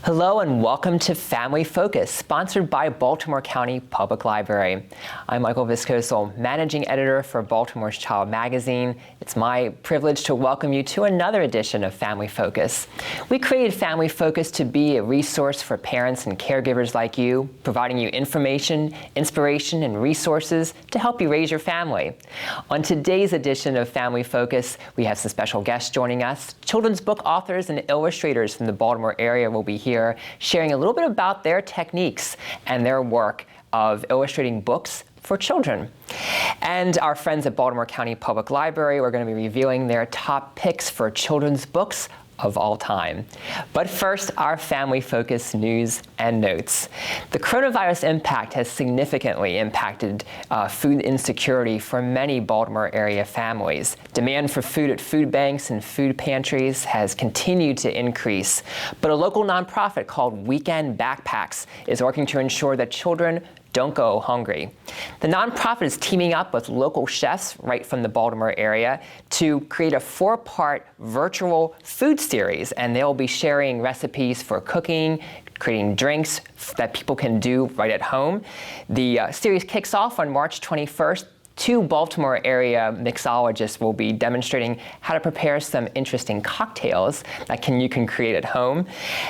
Hello and welcome to Family Focus, sponsored by Baltimore County Public Library. I'm Michael Vyskocil, Managing Editor for Baltimore's Child magazine. It's my privilege to welcome you to another edition of Family Focus. We created Family Focus to be a resource for parents and caregivers like you, providing you information, inspiration, and resources to help you raise your family. On today's edition of Family Focus, we have some special guests joining us. Children's book authors and illustrators from the Baltimore area will be here sharing a little bit about their techniques and their work of illustrating books for children. And our friends at Baltimore County Public Library are going to be revealing their top picks for children's books of all time. But first, our Family Focus news and notes. The coronavirus impact has significantly impacted food insecurity for many Baltimore area families. Demand for food at food banks and food pantries has continued to increase, but a local nonprofit called Weekend Backpacks is working to ensure that children don't go hungry. The nonprofit is teaming up with local chefs right from the Baltimore area to create a 4-part virtual food series, and they'll be sharing recipes for cooking, creating drinks that people can do right at home. The series kicks off on March 21st. 2 Baltimore area mixologists will be demonstrating how to prepare some interesting cocktails that you can create at home.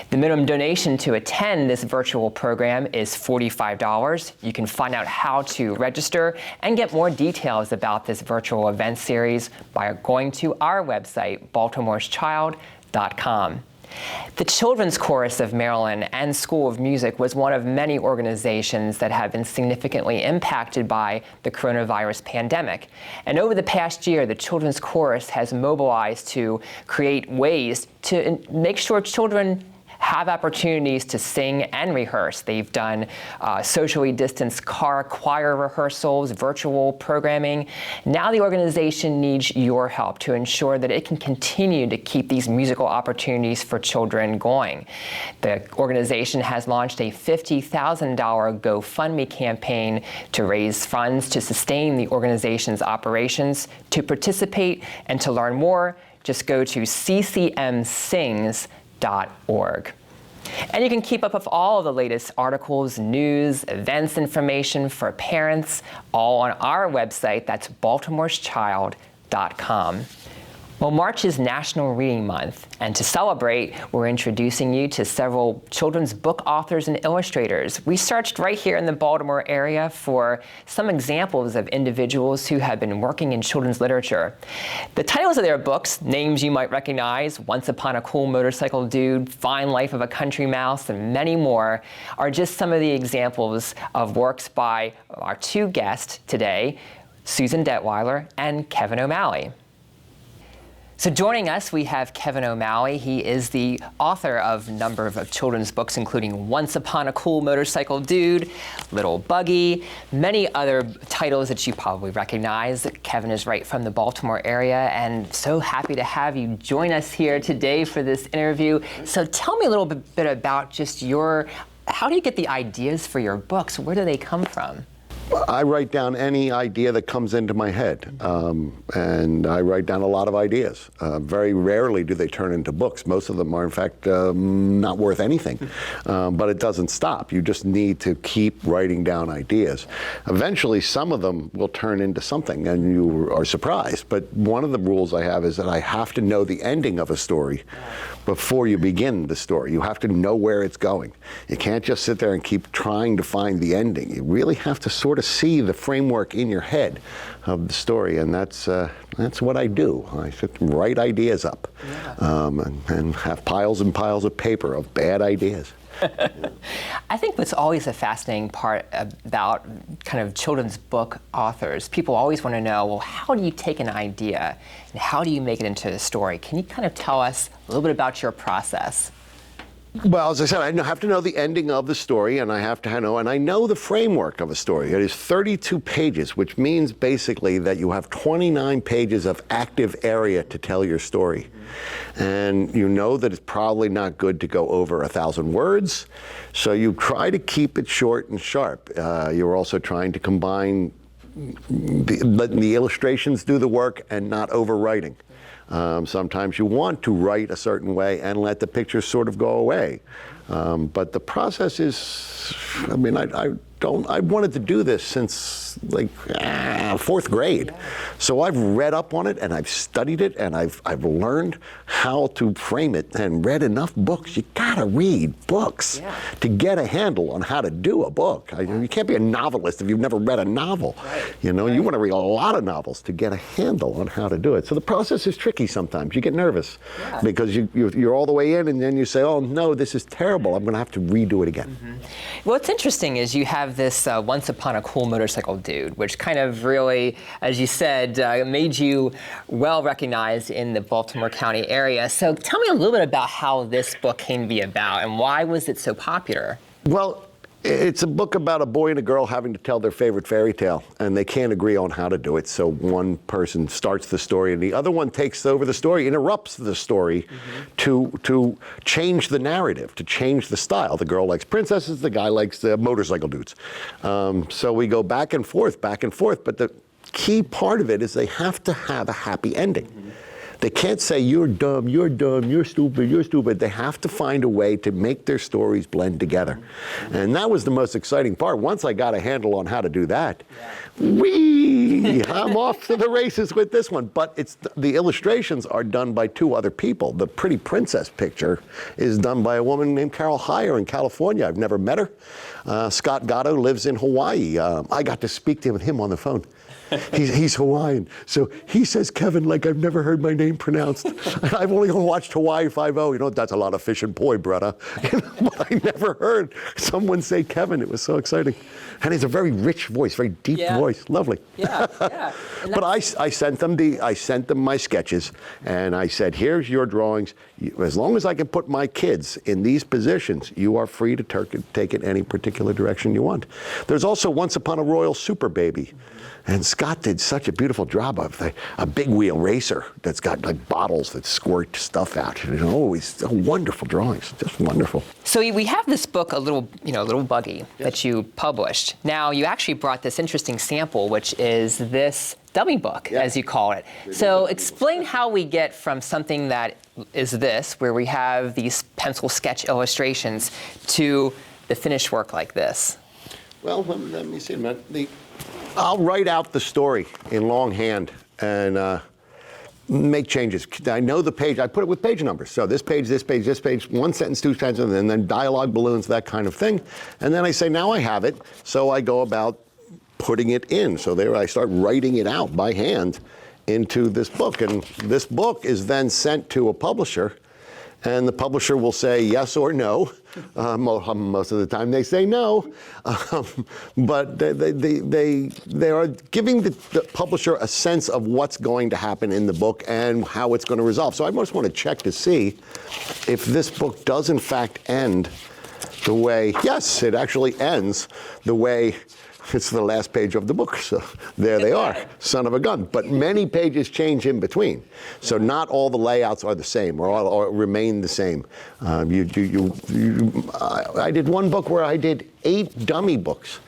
The minimum donation to attend this virtual program is $45. You can find out how to register and get more details about this virtual event series by going to our website, baltimoreschild.com. The Children's Chorus of Maryland and School of Music was one of many organizations that have been significantly impacted by the coronavirus pandemic. And over the past year, the Children's Chorus has mobilized to create ways to make sure children have opportunities to sing and rehearse. They've done socially distanced choir rehearsals, virtual programming. Now the organization needs your help to ensure that it can continue to keep these musical opportunities for children going. The organization has launched a $50,000 GoFundMe campaign to raise funds to sustain the organization's operations. To participate and to learn more, just go to ccmsings.org. And you can keep up with all of the latest articles, news, events, information for parents, all on our website. That's baltimoreschild.com. Well, March is National Reading Month, and to celebrate, we're introducing you to several children's book authors and illustrators. We searched right here in the Baltimore area for some examples of individuals who have been working in children's literature. The titles of their books, names you might recognize, Once Upon a Cool Motorcycle Dude, Fine Life of a Country Mouse, and many more, are just some of the examples of works by our 2 guests today, Susan Detweiler and Kevin O'Malley. So joining us, we have Kevin O'Malley. He is the author of a number of children's books, including Once Upon a Cool Motorcycle Dude, Little Buggy, many other titles that you probably recognize. Kevin is right from the Baltimore area, and so happy to have you join us here today for this interview. So tell me a little bit about just how do you get the ideas for your books? Where do they come from? I write down any idea that comes into my head, and I write down a lot of ideas. Very rarely do they turn into books. Most of them are, in fact, not worth anything, but it doesn't stop. You just need to keep writing down ideas. Eventually, some of them will turn into something, and you are surprised. But one of the rules I have is that I have to know the ending of a story before you begin the story. You have to know where it's going. You can't just sit there and keep trying to find the ending. You really have to sort of see the framework in your head of the story, and that's what I do. I sit and write ideas up, and have piles and piles of paper of bad ideas. I think what's always a fascinating part about kind of children's book authors, people always want to know, well, how do you take an idea and how do you make it into a story? Can you kind of tell us a little bit about your process? Well, as I said, I have to know the ending of the story, and I know the framework of a story. It is 32 pages, which means basically that you have 29 pages of active area to tell your story. And you know that it's probably not good to go over 1,000 words, so you try to keep it short and sharp. You're also trying to combine letting the illustrations do the work and not overwriting. Sometimes you want to write a certain way and let the picture sort of go away. But the process is, I mean, I wanted to do this since like fourth grade. So I've read up on it and I've studied it and I've learned how to frame it and read enough books. You gotta read books to get a handle on how to do a book. You can't be a novelist if you've never read a novel. You know, you want to read a lot of novels to get a handle on how to do it. So the process is tricky sometimes. You get nervous because you're all the way in and then you say, oh no, this is terrible. I'm gonna have to redo it again. What's interesting is you have this Once Upon a Cool Motorcycle Dude, which kind of really, as you said, made you well recognized in the Baltimore County area. So tell me a little bit about how this book came to be about and why was it so popular? Well, it's a book about a boy and a girl having to tell their favorite fairy tale, and they can't agree on how to do it. So one person starts the story, and the other one takes over the story, interrupts the story to change the narrative, to change the style. The girl likes princesses, the guy likes the motorcycle dudes. So we go back and forth, but the key part of it is they have to have a happy ending. They can't say, you're dumb, you're stupid, you're stupid. They have to find a way to make their stories blend together. And that was the most exciting part. Once I got a handle on how to do that, I'm off to the races with this one. But the illustrations are done by two other people. The pretty princess picture is done by a woman named Carol Heyer in California. I've never met her. Scott Gatto lives in Hawaii. I got to speak to him on the phone. He's Hawaiian, so he says Kevin like I've never heard my name pronounced. I've only watched Hawaii Five-0. You know, that's a lot of fish and poi, brother. But I never heard someone say Kevin. It was so exciting. And he's a very rich voice, very deep voice, lovely. But I sent them my sketches, and I said, here's your drawings. As long as I can put my kids in these positions, you are free to take it any particular direction you want. There's also Once Upon a Royal Super Baby. And Scott did such a beautiful job of a big wheel racer that's got like bottles that squirt stuff out. You know, he's wonderful drawings, just wonderful. So we have this book, a little buggy that you published. Now you actually brought this interesting sample, which is this dummy book, as you call it. So explain how we get from something that is this, where we have these pencil sketch illustrations, to the finished work like this. Well, let me see a minute. I'll write out the story in longhand and make changes. I know the page, I put it with page numbers. So this page, one sentence, two sentences, and then dialogue balloons, that kind of thing. And then I say, now I have it. So I go about putting it in. So there I start writing it out by hand into this book. And this book is then sent to a publisher. And the publisher will say yes or no. Most of the time they say no. But they are giving the publisher a sense of what's going to happen in the book and how it's going to resolve. So I just want to check to see if this book does in fact end the way, yes, it actually ends the way it's the last page of the book, so there they are, son of a gun. But many pages change in between, so not all the layouts are the same or remain the same. I did one book where I did 8 dummy books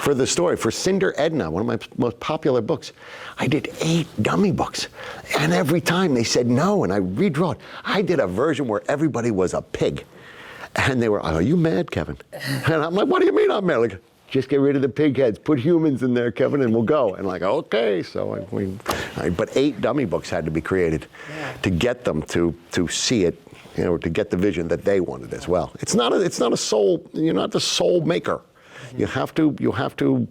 for the story, for Cinder Edna, one of my most popular books. I did 8 dummy books, and every time they said no, and I redraw it. I did a version where everybody was a pig, and they were, are you mad, Kevin? And I'm like, what do you mean I'm mad? Like, just get rid of the pig heads, put humans in there, Kevin, and we'll go. And like, okay, so but 8 dummy books had to be created to get them to see it, you know, to get the vision that they wanted as well. It's not a soul, you're not the soul maker. You have to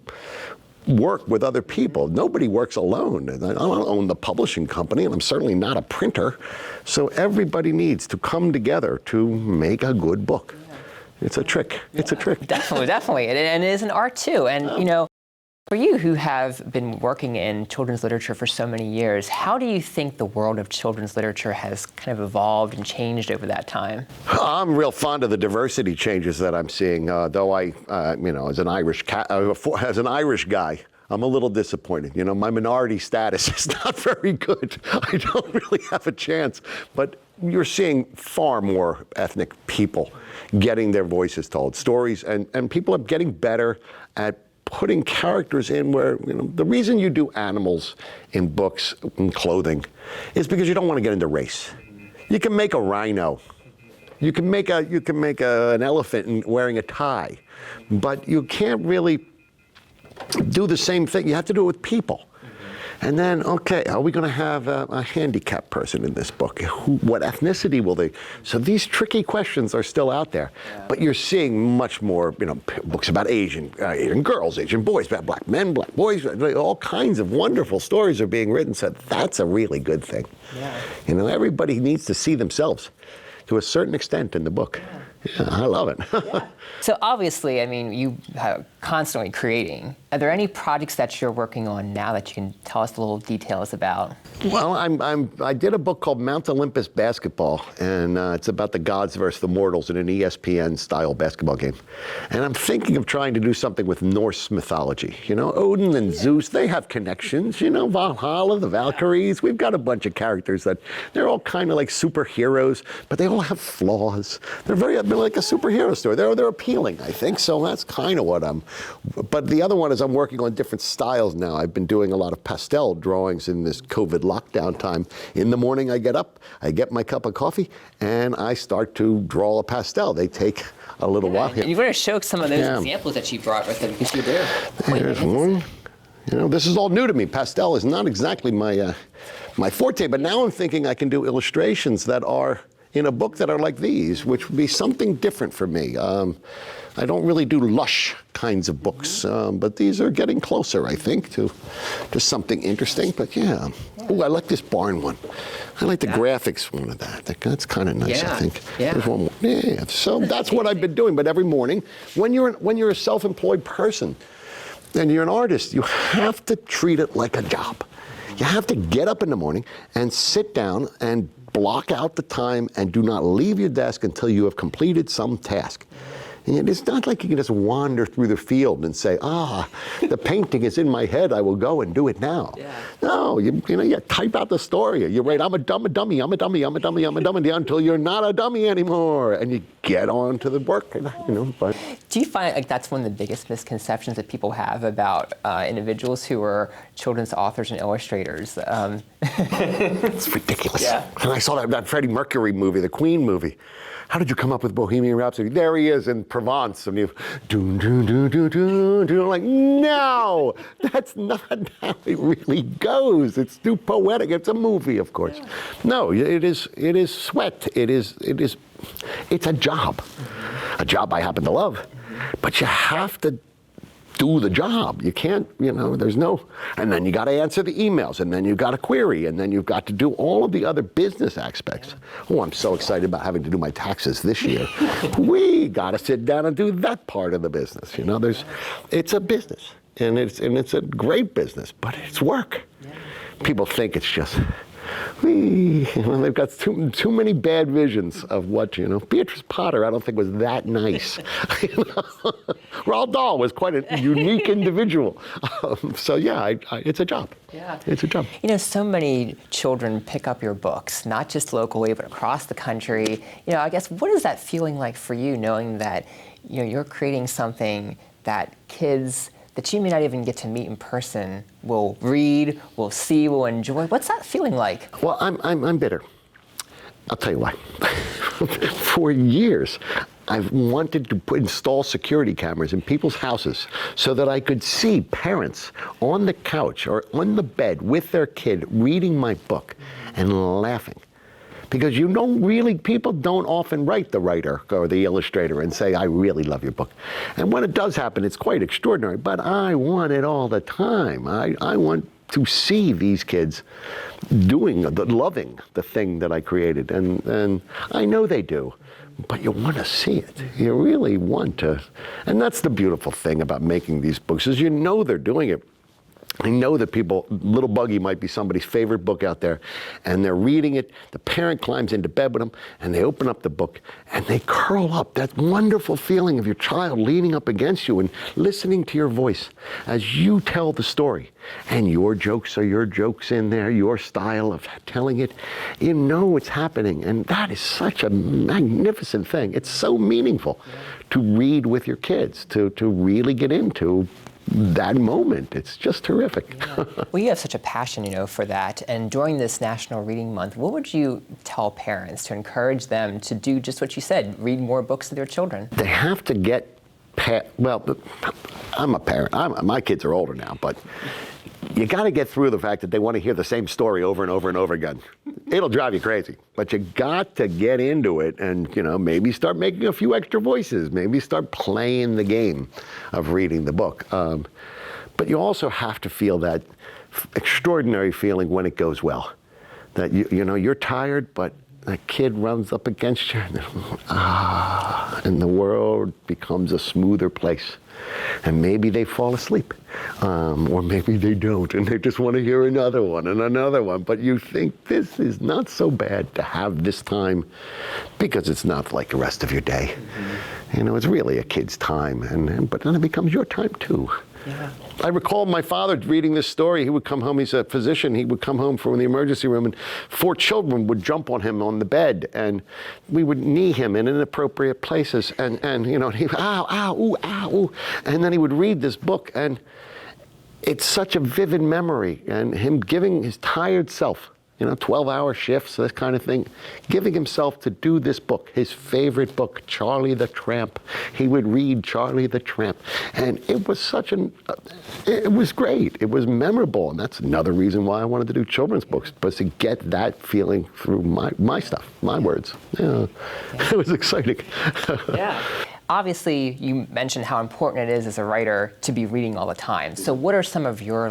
work with other people. Nobody works alone. I don't own the publishing company, and I'm certainly not a printer. So everybody needs to come together to make a good book. It's a trick. It's a trick. Definitely. And it is an art too. And you know, for you who have been working in children's literature for so many years, how do you think the world of children's literature has kind of evolved and changed over that time? I'm real fond of the diversity changes that I'm seeing. Though I, you know, as an Irish guy, I'm a little disappointed. You know, my minority status is not very good. I don't really have a chance. But you're seeing far more ethnic people getting their voices told, stories, and people are getting better at putting characters in where, the reason you do animals in books and clothing is because you don't want to get into race. You can make a rhino. You can make an elephant wearing a tie, but you can't really do the same thing. You have to do it with people. And then, okay, are we going to have a handicapped person in this book? What ethnicity will they? So these tricky questions are still out there. Yeah. But you're seeing much more, books about Asian girls, Asian boys, about black men, black boys. All kinds of wonderful stories are being written. So that's a really good thing. Yeah. Everybody needs to see themselves to a certain extent in the book. Yeah, I love it. Yeah. So obviously, you are constantly creating. Are there any projects that you're working on now that you can tell us the little details about? Well, I did a book called Mount Olympus Basketball, and it's about the gods versus the mortals in an ESPN-style basketball game. And I'm thinking of trying to do something with Norse mythology. Odin and Zeus, they have connections. Valhalla, the Valkyries. We've got a bunch of characters that they're all kind of like superheroes, but they all have flaws. They're like a superhero story. They're appealing, I think. So that's kind of what but the other one is I'm working on different styles now. I've been doing a lot of pastel drawings in this COVID lockdown time. In the morning I get up, I get my cup of coffee, and I start to draw a pastel. They take a little while. And you're going to show some of those examples that you brought with them, because you do. There's one. This is all new to me. Pastel is not exactly my forte, but now I'm thinking I can do illustrations that are in a book that are like these, which would be something different for me. I don't really do lush kinds of books, but these are getting closer, I think, to something interesting. But yeah. Oh, I like this barn one. I like the graphics one of that. That's kind of nice, I think. Yeah. There's one more. Yeah. So that's what I've been doing. But every morning, when you're a self-employed person and you're an artist, you have to treat it like a job. You have to get up in the morning and sit down and block out the time and do not leave your desk until you have completed some task. And it's not like you can just wander through the field and say, the painting is in my head, I will go and do it now. Yeah. No, you type out the story. You write, I'm a dummy, until you're not a dummy anymore. And you get on to the work, But. Do you find like that's one of the biggest misconceptions that people have about individuals who are children's authors and illustrators? It's ridiculous. Yeah. And I saw that Freddie Mercury movie, the Queen movie. How did you come up with Bohemian Rhapsody? There he is in Provence, and you do, like, no, that's not how it really goes. It's too poetic. It's a movie, of course. Yeah. No, it is sweat. It's a job. A job I happen to love, but you have to do the job. You can't, there's no, and then you got to answer the emails, and then you got to query, and then you've got to do all of the other business aspects. Oh, I'm so excited about having to do my taxes this year. We got to sit down and do that part of the business. It's a business, and it's a great business, but it's work. People think it's just, they've got too many bad visions of what, Beatrice Potter, I don't think was that nice. Roald Dahl was quite a unique individual. So yeah, it's a job. Yeah. It's a job. So many children pick up your books, not just locally, but across the country. I guess, what is that feeling like for you, knowing that, you're creating something that kids that you may not even get to meet in person will read, will see, will enjoy? What's that feeling like? Well, I'm bitter. I'll tell you why. For years, I've wanted to install security cameras in people's houses so that I could see parents on the couch or on the bed with their kid reading my book and laughing. Because people don't often write the writer or the illustrator and say, I really love your book. And when it does happen, it's quite extraordinary, but I want it all the time. I want to see these kids loving the thing that I created. And I know they do, but you want to see it. You really want to. And that's the beautiful thing about making these books, is they're doing it. I know that Little Buggy might be somebody's favorite book out there, and they're reading it. The parent climbs into bed with them, and they open up the book, and they curl up. That wonderful feeling of your child leaning up against you and listening to your voice as you tell the story. And your jokes are your jokes in there, your style of telling it. It's happening, and that is such a magnificent thing. It's so meaningful to read with your kids, to really get into that moment. It's just terrific. Yeah. Well, you have such a passion, for that. And during this National Reading Month, what would you tell parents to encourage them to do just what you said, read more books to their children? They have to get well, I'm a parent. My kids are older now, but you got to get through the fact that they want to hear the same story over and over and over again. It'll drive you crazy, but you got to get into it and, maybe start making a few extra voices, maybe start playing the game of reading the book. But you also have to feel that extraordinary feeling when it goes well, that you're tired, but a kid runs up against you, and the world becomes a smoother place. And maybe they fall asleep, or maybe they don't, and they just want to hear another one and another one. But you think this is not so bad to have this time, because it's not like the rest of your day. Mm-hmm. It's really a kid's time, but then it becomes your time too. Yeah. I recall my father reading this story. He would come home, he's a physician, he would come home from the emergency room and 4 children would jump on him on the bed and we would knee him in inappropriate places and he would, ow, ow, ooh, ow, ooh. And then he would read this book and it's such a vivid memory and him giving his tired self, 12-hour shifts, this kind of thing, giving himself to do this book, his favorite book, Charlie the Tramp. He would read Charlie the Tramp. And it was it was great. It was memorable. And that's another reason why I wanted to do children's books, was to get that feeling through my stuff, my words. Yeah. It was exciting. Yeah. Obviously, you mentioned how important it is as a writer to be reading all the time. So what are some of your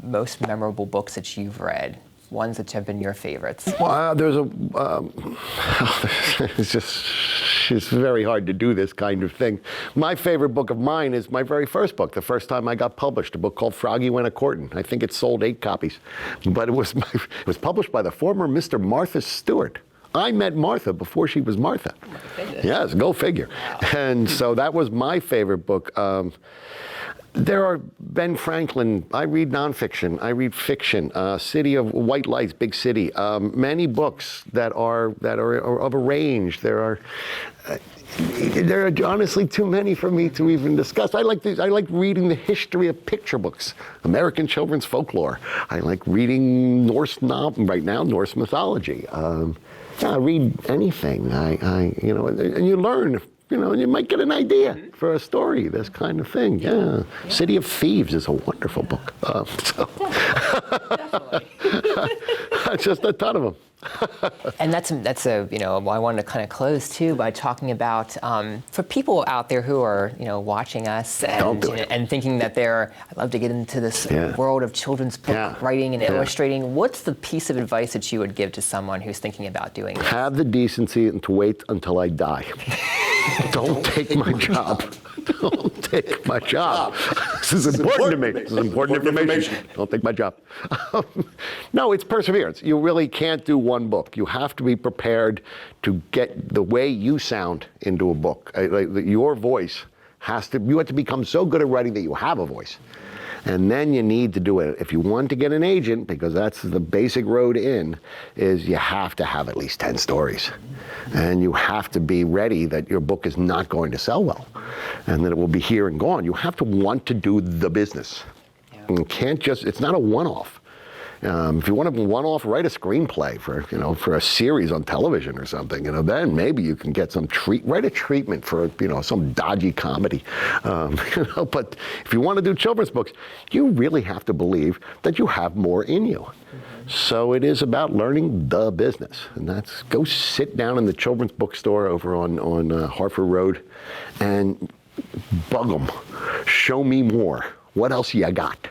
most memorable books that you've read? Ones that have been your favorites? Well, there's it's very hard to do this kind of thing. My favorite book of mine is my very first book, the first time I got published, a book called Froggy Went A-Courtin'. I think it sold 8 copies, but it was published by the former Mr. Martha Stewart. I met Martha before she was Martha. Yes, go figure. Wow. And so that was my favorite book. There are Ben Franklin. I read nonfiction. I read fiction. City of White Lights, Big City. Many books that are of a range. There are honestly too many for me to even discuss. I like reading the history of picture books, American children's folklore. I like reading Norse mythology. I read anything. And you learn. And you might get an idea for a story, this kind of thing. Yeah. City of Thieves is a wonderful book. Definitely. Just a ton of them. And that's I wanted to kind of close too by talking about for people out there who are watching us and thinking that I'd love to get into this world of children's book writing and illustrating. What's the piece of advice that you would give to someone who's thinking about doing this? Have the decency to wait until I die. Don't take my job. Don't take my job. This is important to me. This is important information. Don't take my job. No, it's perseverance. You really can't do one book. You have to be prepared to get the way you sound into a book. Your voice you have to become so good at writing that you have a voice. And then you need to do it. If you want to get an agent, because that's the basic road in, is you have to have at least 10 stories. And you have to be ready that your book is not going to sell well and that it will be here and gone. You have to want to do the business. Yeah. You can't it's not a one-off. If you want to one-off, write a screenplay for a series on television or something. Then maybe you can get write a treatment for some dodgy comedy. But if you want to do children's books, you really have to believe that you have more in you. Mm-hmm. So it is about learning the business, and that's go sit down in the children's bookstore over on Hartford Road, and bug them. Show me more. What else you got?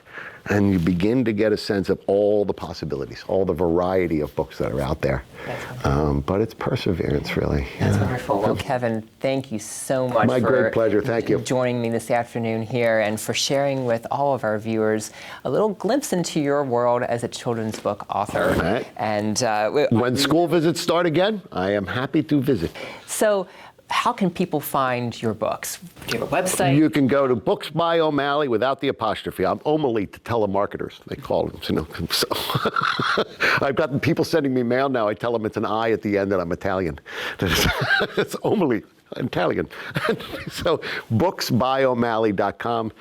And you begin to get a sense of all the possibilities, all the variety of books that are out there. But it's perseverance, really. That's wonderful. Well, Kevin, thank you so much My great pleasure. Thank you. Joining me this afternoon here and for sharing with all of our viewers a little glimpse into your world as a children's book author. All right. And when school visits start again, I am happy to visit. So, how can people find your books? Do you have a website? You can go to Books by O'Malley without the apostrophe. I'm O'Malley to telemarketers, they call them. So I've gotten people sending me mail now. I tell them it's an I at the end and I'm Italian. It's O'Malley. Italian. So booksbyo'malley.com.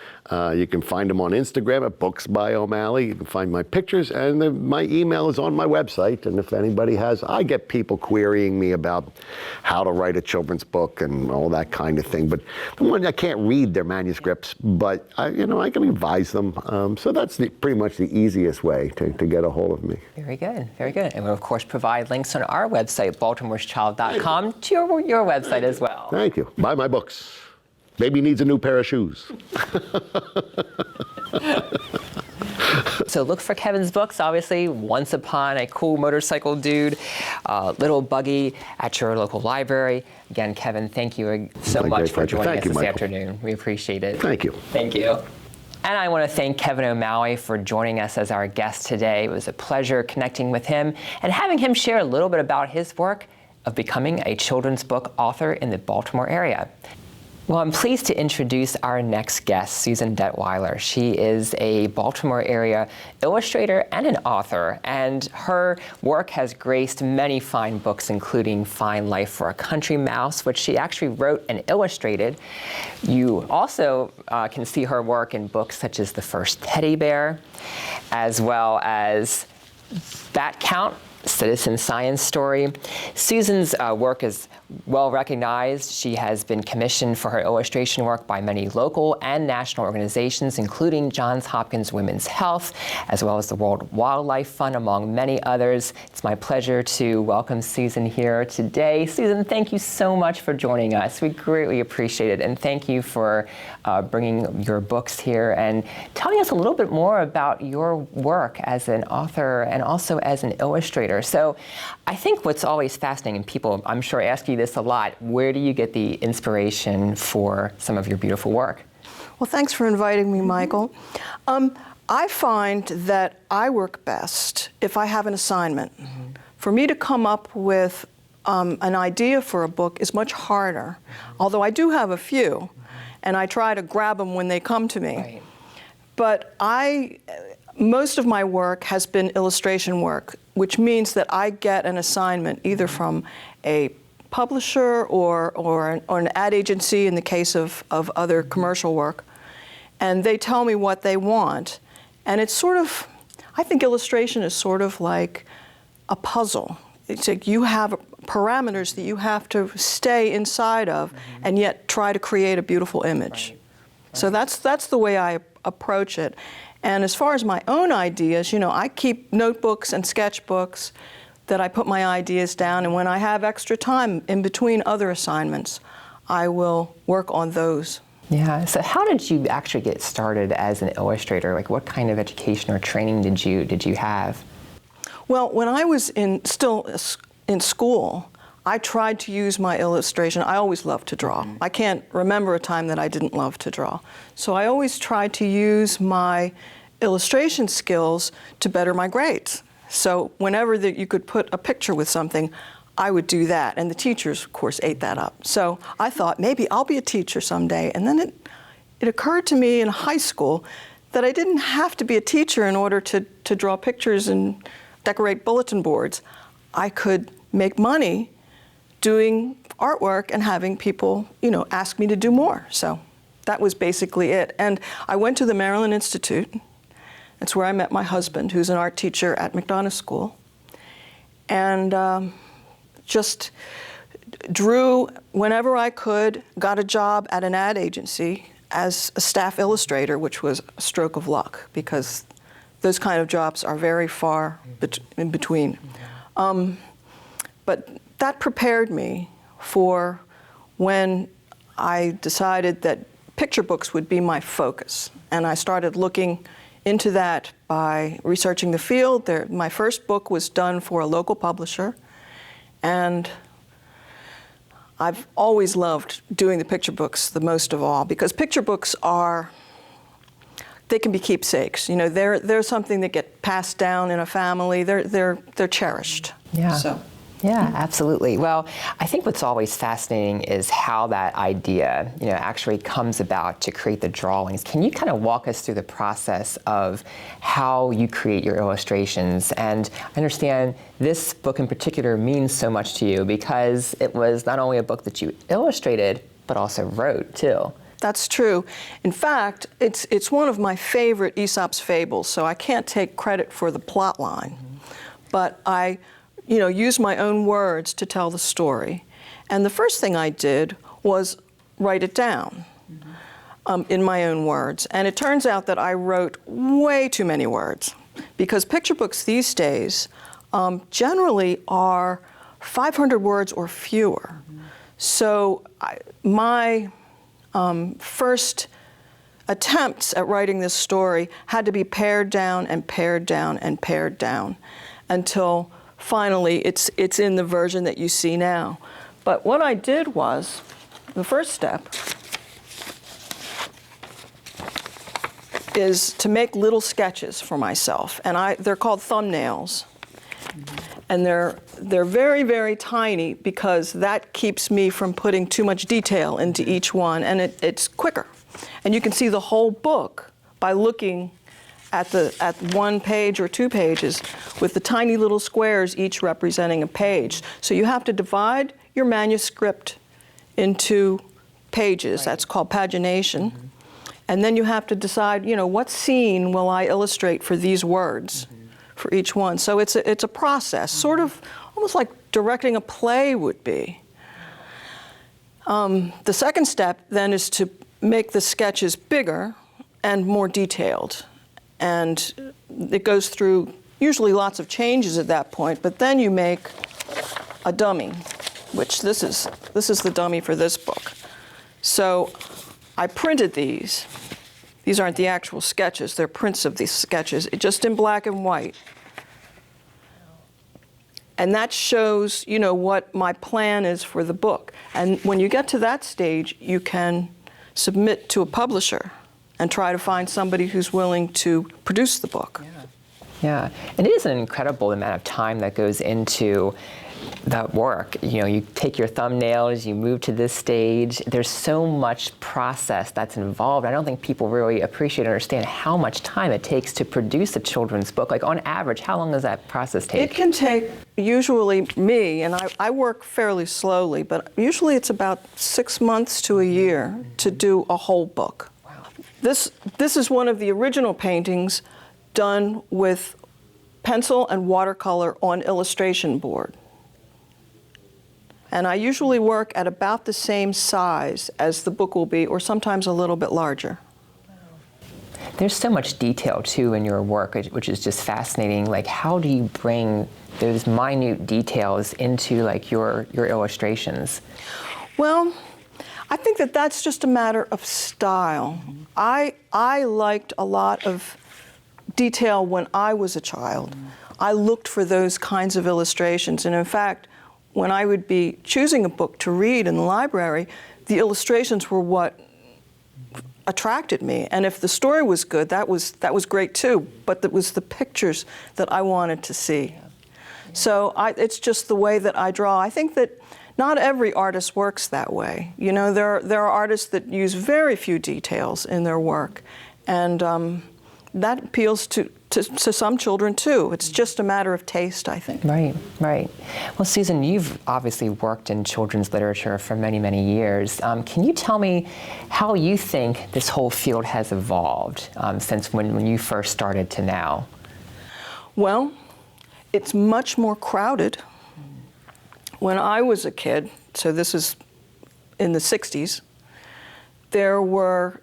You can find them on Instagram at booksbyo'malley. You can find my pictures, and my email is on my website. And if anybody I get people querying me about how to write a children's book and all that kind of thing. But the one I can't read their manuscripts, but I can advise them. So that's pretty much the easiest way to get a hold of me. Very good, very good. And we'll of course provide links on our website, baltimorechild.com, to your website as well. Thank you. Buy my books. Baby needs a new pair of shoes. So look for Kevin's books, obviously, Once Upon a Cool Motorcycle Dude, Little Buggy at your local library. Again, Kevin, thank you so much for joining us this afternoon. We appreciate it. Thank you. Thank you. And I want to thank Kevin O'Malley for joining us as our guest today. It was a pleasure connecting with him and having him share a little bit about his work of becoming a children's book author in the Baltimore area. Well, I'm pleased to introduce our next guest, Susan Detweiler. She is a Baltimore area illustrator and an author, and her work has graced many fine books, including Fine Life for a Country Mouse, which she actually wrote and illustrated. You also can see her work in books such as The First Teddy Bear, as well as Bat Count, Citizen Science Story. Susan's work is well recognized. She has been commissioned for her illustration work by many local and national organizations, including Johns Hopkins Women's Health, as well as the World Wildlife Fund, among many others. It's my pleasure to welcome Susan here today. Susan, thank you so much for joining us. We greatly appreciate it, and thank you for bringing your books here and telling us a little bit more about your work as an author and also as an illustrator. So I think what's always fascinating, and people, I'm sure, ask you this a lot, where do you get the inspiration for some of your beautiful work? Well, thanks for inviting me, Michael. I find that I work best if I have an assignment. For me to come up with an idea for a book is much harder, although I do have a few, and I try to grab them when they come to me. Right. But most of my work has been illustration work, which means that I get an assignment either from a publisher or an ad agency in the case of other commercial work, and they tell me what they want. And it's sort of, I think illustration is sort of like a puzzle. It's like you have parameters that you have to stay inside of and yet try to create a beautiful image. Right. So that's the way I approach it. And as far as my own ideas, I keep notebooks and sketchbooks that I put my ideas down, and when I have extra time in between other assignments, I will work on those. Yeah, so how did you actually get started as an illustrator? Like, what kind of education or training did you have? Well, when I was still in school, I tried to use my illustration. I always loved to draw. I can't remember a time that I didn't love to draw. So I always tried to use my illustration skills to better my grades. So whenever you could put a picture with something, I would do that. And the teachers, of course, ate that up. So I thought, maybe I'll be a teacher someday. And then it occurred to me in high school that I didn't have to be a teacher in order to draw pictures and decorate bulletin boards. I could make money doing artwork and having people, ask me to do more. So that was basically it. And I went to the Maryland Institute. That's where I met my husband, who's an art teacher at McDonough School. And just drew whenever I could, got a job at an ad agency as a staff illustrator, which was a stroke of luck, because those kind of jobs are very far in between. But that prepared me for when I decided that picture books would be my focus. And I started looking into that by researching the field. My first book was done for a local publisher, and I've always loved doing the picture books the most of all, because picture books they can be keepsakes. They're something that get passed down in a family. They're cherished. Yeah. So Yeah, absolutely. Well, I think what's always fascinating is how that idea, actually comes about to create the drawings. Can you kind of walk us through the process of how you create your illustrations? And I understand this book in particular means so much to you because it was not only a book that you illustrated, but also wrote too. That's true. In fact, it's one of my favorite Aesop's fables, so I can't take credit for the plot line. But I use my own words to tell the story. And the first thing I did was write it down in my own words. And it turns out that I wrote way too many words, because picture books these days generally are 500 words or fewer. So my first attempts at writing this story had to be pared down and pared down and pared down until finally it's in the version that you see now. But what I did was, the first step is to make little sketches for myself, and they're called thumbnails. And they're very, very tiny because that keeps me from putting too much detail into each one, and it's quicker. And you can see the whole book by looking at one page or 2 pages with the tiny little squares, each representing a page. So you have to divide your manuscript into pages. That's called pagination. And then you have to decide, what scene will I illustrate for these words? For each one. So it's a process, sort of almost like directing a play would be. The second step then is to make the sketches bigger and more detailed. And it goes through usually lots of changes at that point, but then you make a dummy, which this is the dummy for this book. So I printed these. These aren't the actual sketches, they're prints of these sketches, just in black and white. And that shows, what my plan is for the book. And when you get to that stage, you can submit to a publisher and try to find somebody who's willing to produce the book. Yeah, and it is an incredible amount of time that goes into that work. You take your thumbnails, you move to this stage. There's so much process that's involved. I don't think people really appreciate or understand how much time it takes to produce a children's book. Like on average, how long does that process take? It can take, usually me, and I work fairly slowly, but usually it's about 6 months to a year to do a whole book. Wow. This is one of the original paintings done with pencil and watercolor on illustration board. And I usually work at about the same size as the book will be, or sometimes a little bit larger. There's so much detail, too, in your work, which is just fascinating. Like, how do you bring those minute details into, your illustrations? Well, I think that's just a matter of style. I liked a lot of detail when I was a child. I looked for those kinds of illustrations, and in fact, when I would be choosing a book to read in the library, the illustrations were what attracted me. And if the story was good, that was great too, but it was the pictures that I wanted to see. So it's just the way that I draw. I think that not every artist works that way. There are artists that use very few details in their work, and that appeals to some children too. It's just a matter of taste, I think. Right. Well, Susan, you've obviously worked in children's literature for many, many years. Can you tell me how you think this whole field has evolved since when you first started to now? Well, it's much more crowded. When I was a kid, so this is in the 60s, there were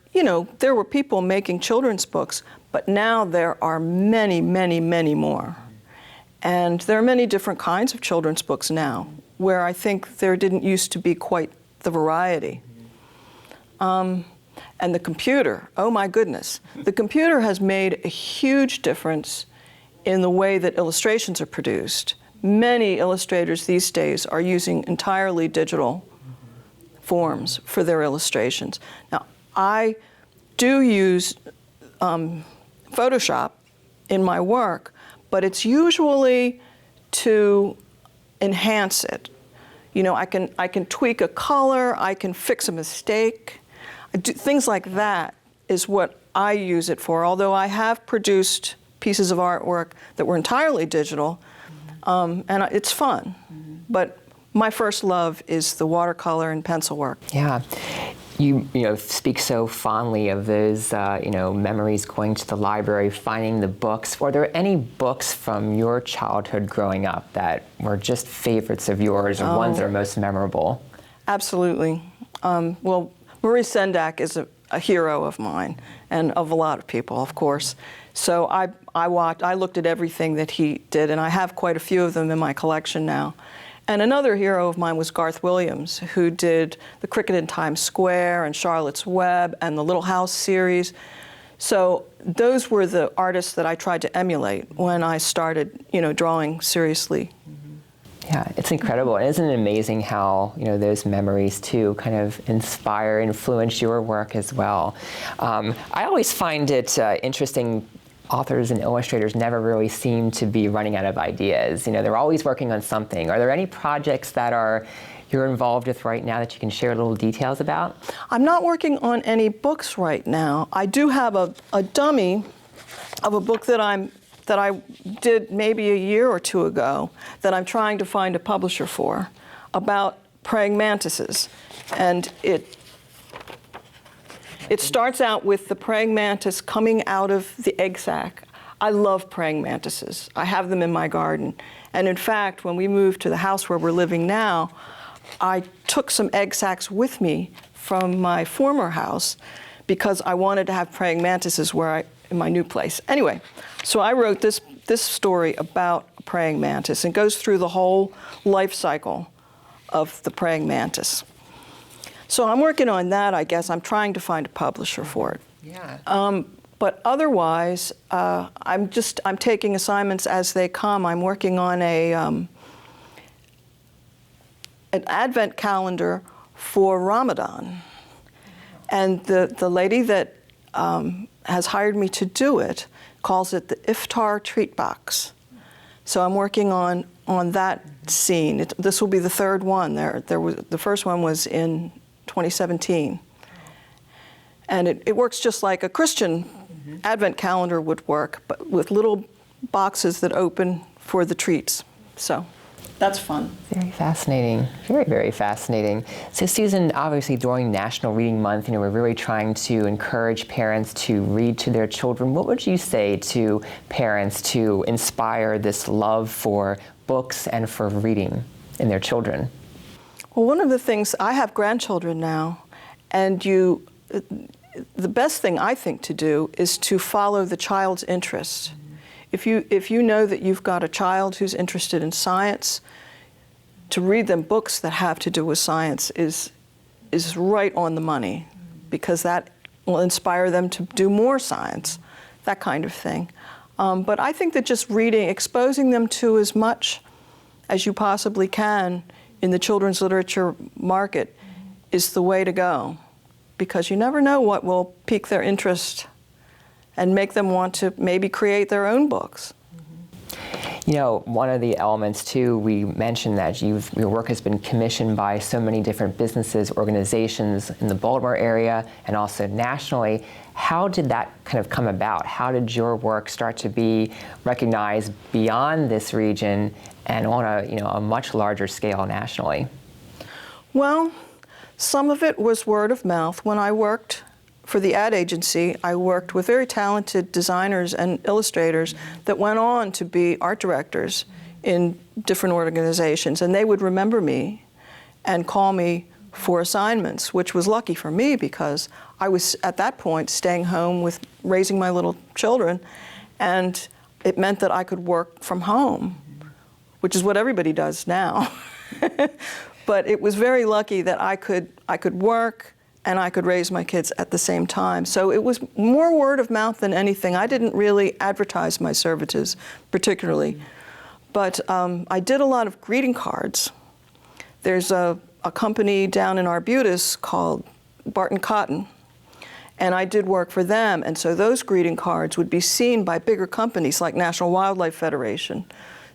people making children's books, but now there are many, many, many more. And there are many different kinds of children's books now, where I think there didn't used to be quite the variety. And the computer, oh my goodness. The computer has made a huge difference in the way that illustrations are produced. Many illustrators these days are using entirely digital forms for their illustrations. Now, I do use Photoshop in my work, but it's usually to enhance it. You know, I can tweak a color, I can fix a mistake. Things like that is what I use it for, although I have produced pieces of artwork that were entirely digital, and it's fun. But my first love is the watercolor and pencil work. Yeah. You speak so fondly of those memories going to the library, finding the books. Were there any books from your childhood growing up that were just favorites of yours, or ones that are most memorable? Absolutely. Well, Maurice Sendak is a hero of mine, and of a lot of people, of course. So I looked at everything that he did, and I have quite a few of them in my collection now. And another hero of mine was Garth Williams, who did The Cricket in Times Square and Charlotte's Web and the Little House series. So those were the artists that I tried to emulate when I started, drawing seriously. Yeah, it's incredible. And isn't it amazing how, those memories too kind of influence your work as well? I always find it interesting. Authors and illustrators never really seem to be running out of ideas. They're always working on something. Are there any projects that you're involved with right now that you can share little details about? I'm not working on any books right now. I do have a dummy of a book that I did maybe a year or two ago that I'm trying to find a publisher for, about praying mantises. And it starts out with the praying mantis coming out of the egg sac. I love praying mantises. I have them in my garden. And in fact, when we moved to the house where we're living now, I took some egg sacs with me from my former house because I wanted to have praying mantises in my new place. Anyway, so I wrote this story about a praying mantis, and goes through the whole life cycle of the praying mantis. So I'm working on that, I guess. I'm trying to find a publisher for it. Yeah. But otherwise, I'm taking assignments as they come. I'm working on an Advent calendar for Ramadan. And the lady that has hired me to do it calls it the Iftar Treat Box. So I'm working on that scene. This will be the third one. The first one was in 2017. And it works just like a Christian Advent calendar would work, but with little boxes that open for the treats. So that's fun. Very fascinating. Very, very fascinating. So Susan, obviously during National Reading Month, we're really trying to encourage parents to read to their children. What would you say to parents to inspire this love for books and for reading in their children? Well, one of the things, I have grandchildren now, and the best thing I think to do is to follow the child's interest. If you know that you've got a child who's interested in science, to read them books that have to do with science is right on the money, because that will inspire them to do more science, that kind of thing. But I think that just reading, exposing them to as much as you possibly can in the children's literature market is the way to go, because you never know what will pique their interest and make them want to maybe create their own books. One of the elements too, we mentioned that your work has been commissioned by so many different businesses, organizations in the Baltimore area and also nationally. How did that kind of come about? How did your work start to be recognized beyond this region and on a much larger scale nationally? Well, some of it was word of mouth. When I worked for the ad agency, I worked with very talented designers and illustrators that went on to be art directors in different organizations, and they would remember me and call me for assignments, which was lucky for me because I was at that point staying home with raising my little children, and it meant that I could work from home, which is what everybody does now. But it was very lucky that I could work and I could raise my kids at the same time. So it was more word of mouth than anything. I didn't really advertise my services particularly. But I did a lot of greeting cards. There's a company down in Arbutus called Barton Cotton, and I did work for them. And so those greeting cards would be seen by bigger companies like National Wildlife Federation.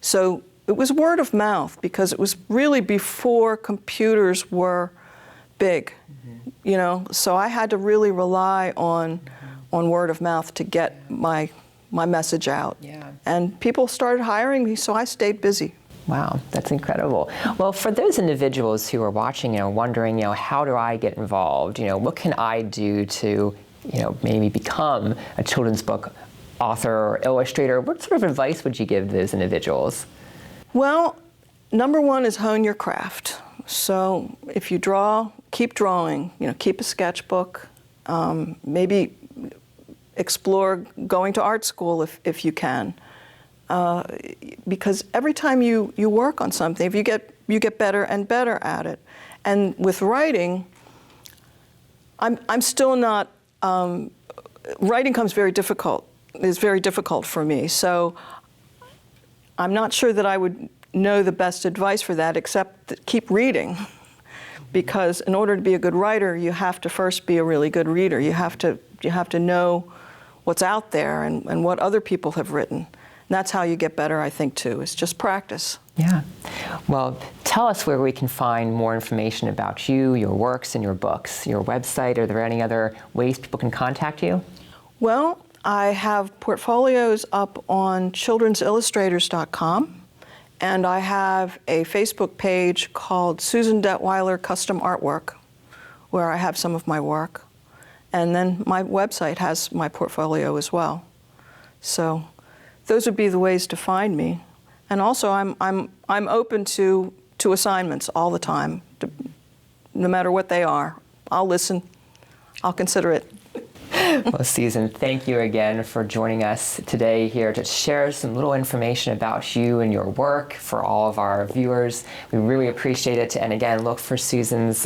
So it was word of mouth, because it was really before computers were big, you know. So I had to really rely on word of mouth to get my message out. Yeah. And people started hiring me, so I stayed busy. Wow, that's incredible. Well, for those individuals who are watching, wondering, how do I get involved? What can I do to, maybe become a children's book author or illustrator? What sort of advice would you give those individuals? Well, number one is hone your craft. So if you draw, keep drawing. Keep a sketchbook. Maybe explore going to art school if you can. Because every time you work on something, if you get better and better at it. And with writing, I'm still not. Writing is very difficult for me. So I'm not sure that I would know the best advice for that, except that keep reading. Because in order to be a good writer, you have to first be a really good reader. You have to know what's out there and what other people have written. And that's how you get better, I think, too. It's just practice. Yeah. Well, tell us where we can find more information about you, your works, and your books. Your website, are there any other ways people can contact you? Well, I have portfolios up on childrensillustrators.com, and I have a Facebook page called Susan Detweiler Custom Artwork, where I have some of my work. And then my website has my portfolio as well. So those would be the ways to find me. And also, I'm open to assignments all the time, no matter what they are. I'll listen. I'll consider it. Well, Susan, thank you again for joining us today here to share some little information about you and your work for all of our viewers. We really appreciate it. And again, look for Susan's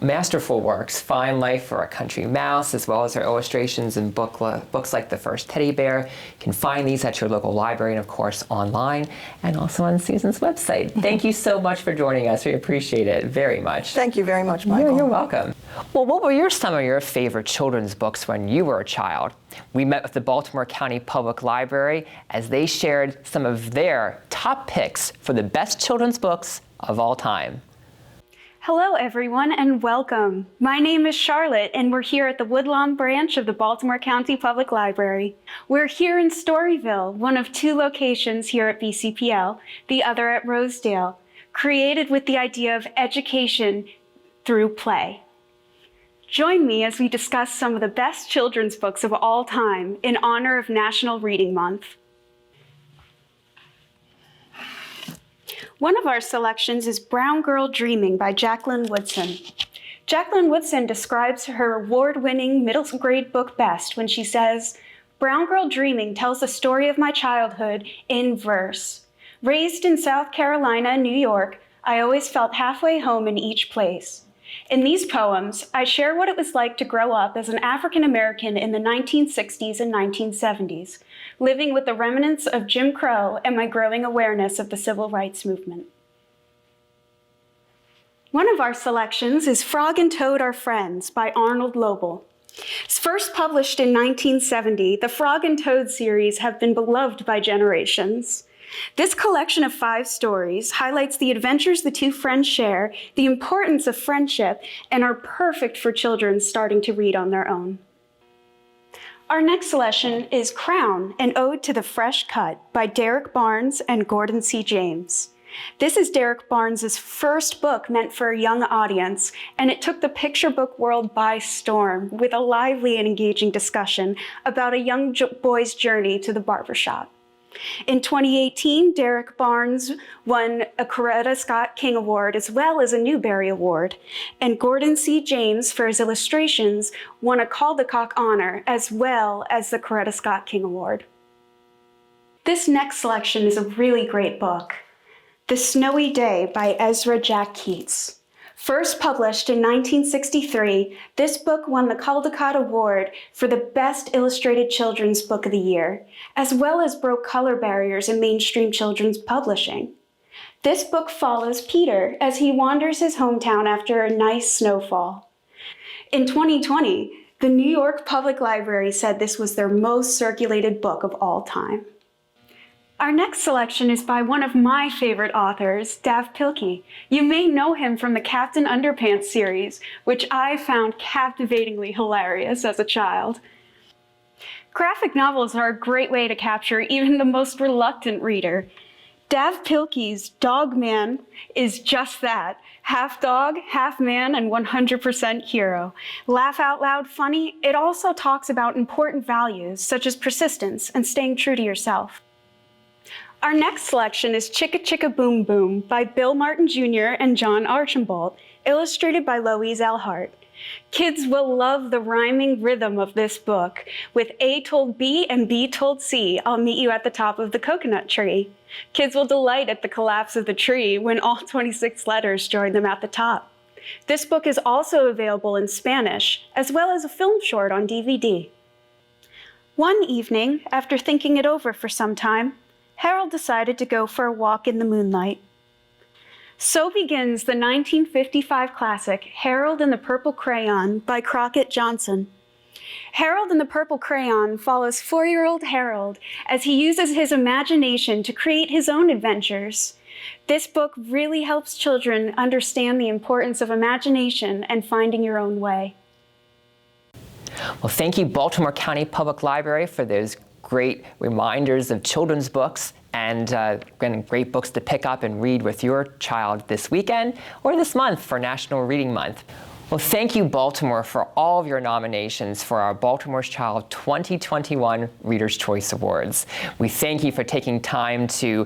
masterful works, Find Life for a Country Mouse, as well as her illustrations and books like The First Teddy Bear. You can find these at your local library and, of course, online, and also on Susan's website. Thank you so much for joining us. We appreciate it very much. Thank you very much, Michael. You're welcome. Well, what were some of your favorite children's books when you were a child? We met with the Baltimore County Public Library as they shared some of their top picks for the best children's books of all time. Hello, everyone, and welcome. My name is Charlotte, and we're here at the Woodlawn branch of the Baltimore County Public Library. We're here in Storyville, one of two locations here at BCPL, the other at Rosedale, created with the idea of education through play. Join me as we discuss some of the best children's books of all time in honor of National Reading Month. One of our selections is Brown Girl Dreaming by Jacqueline Woodson. Jacqueline Woodson describes her award-winning middle grade book best when she says, "Brown Girl Dreaming tells the story of my childhood in verse. Raised in South Carolina and New York, I always felt halfway home in each place. In these poems, I share what it was like to grow up as an African American in the 1960s and 1970s, living with the remnants of Jim Crow and my growing awareness of the civil rights movement." One of our selections is Frog and Toad Are Friends by Arnold Lobel. First published in 1970, the Frog and Toad series have been beloved by generations. This collection of 5 stories highlights the adventures the two friends share, the importance of friendship, and are perfect for children starting to read on their own. Our next selection is Crown, an Ode to the Fresh Cut by Derek Barnes and Gordon C. James. This is Derek Barnes' first book meant for a young audience, and it took the picture book world by storm with a lively and engaging discussion about a young boy's journey to the barbershop. In 2018, Derek Barnes won a Coretta Scott King Award as well as a Newbery Award, and Gordon C. James, for his illustrations, won a Caldecott Honor as well as the Coretta Scott King Award. This next selection is a really great book, The Snowy Day by Ezra Jack Keats. First published in 1963, this book won the Caldecott Award for the Best Illustrated Children's Book of the Year, as well as broke color barriers in mainstream children's publishing. This book follows Peter as he wanders his hometown after a nice snowfall. In 2020, the New York Public Library said this was their most circulated book of all time. Our next selection is by one of my favorite authors, Dav Pilkey. You may know him from the Captain Underpants series, which I found captivatingly hilarious as a child. Graphic novels are a great way to capture even the most reluctant reader. Dav Pilkey's Dog Man is just that. Half dog, half man, and 100% hero. Laugh out loud funny, it also talks about important values such as persistence and staying true to yourself. Our next selection is Chicka Chicka Boom Boom by Bill Martin Jr. and John Archambault, illustrated by Louise Elhart. Kids will love the rhyming rhythm of this book. With A told B and B told C, I'll meet you at the top of the coconut tree. Kids will delight at the collapse of the tree when all 26 letters join them at the top. This book is also available in Spanish, as well as a film short on DVD. One evening, after thinking it over for some time, Harold decided to go for a walk in the moonlight. So begins the 1955 classic, Harold and the Purple Crayon by Crockett Johnson. Harold and the Purple Crayon follows 4-year-old Harold as he uses his imagination to create his own adventures. This book really helps children understand the importance of imagination and finding your own way. Well, thank you, Baltimore County Public Library, for those great reminders of children's books and great books to pick up and read with your child this weekend or this month for National Reading Month. Well, thank you, Baltimore, for all of your nominations for our Baltimore's Child 2021 Reader's Choice Awards. We thank you for taking time to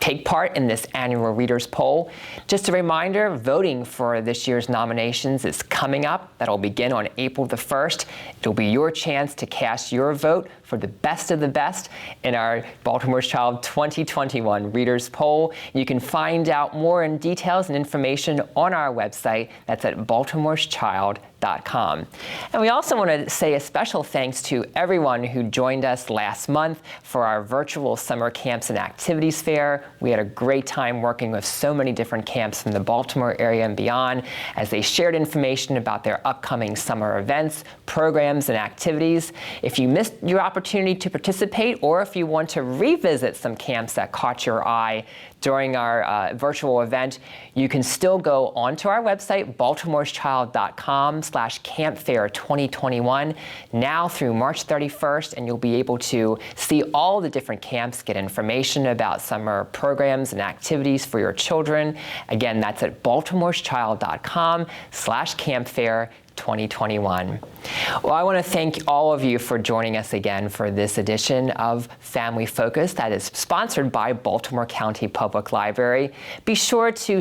take part in this annual Readers Poll. Just a reminder, voting for this year's nominations is coming up. That'll begin on April the 1st. It'll be your chance to cast your vote for the best of the best in our Baltimore's Child 2021 Readers Poll. You can find out more in details and information on our website. That's at baltimoreschild.com. And we also want to say a special thanks to everyone who joined us last month for our virtual summer camps and activities fair. We had a great time working with so many different camps from the Baltimore area and beyond as they shared information about their upcoming summer events, programs, and activities. If you missed your opportunity to participate, or if you want to revisit some camps that caught your eye during our virtual event, you can still go onto our website, baltimoreschild.com/campfair2021, now through March 31st, and you'll be able to see all the different camps, get information about summer programs and activities for your children. Again, that's at baltimoreschild.com/campfair2021. Well, I want to thank all of you for joining us again for this edition of Family Focus that is sponsored by Baltimore County Public Library. Be sure to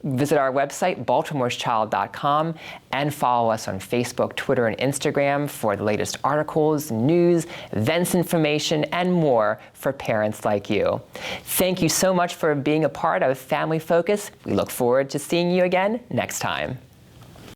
visit our website, baltimoreschild.com, and follow us on Facebook, Twitter, and Instagram for the latest articles, news, events information, and more for parents like you. Thank you so much for being a part of Family Focus. We look forward to seeing you again next time.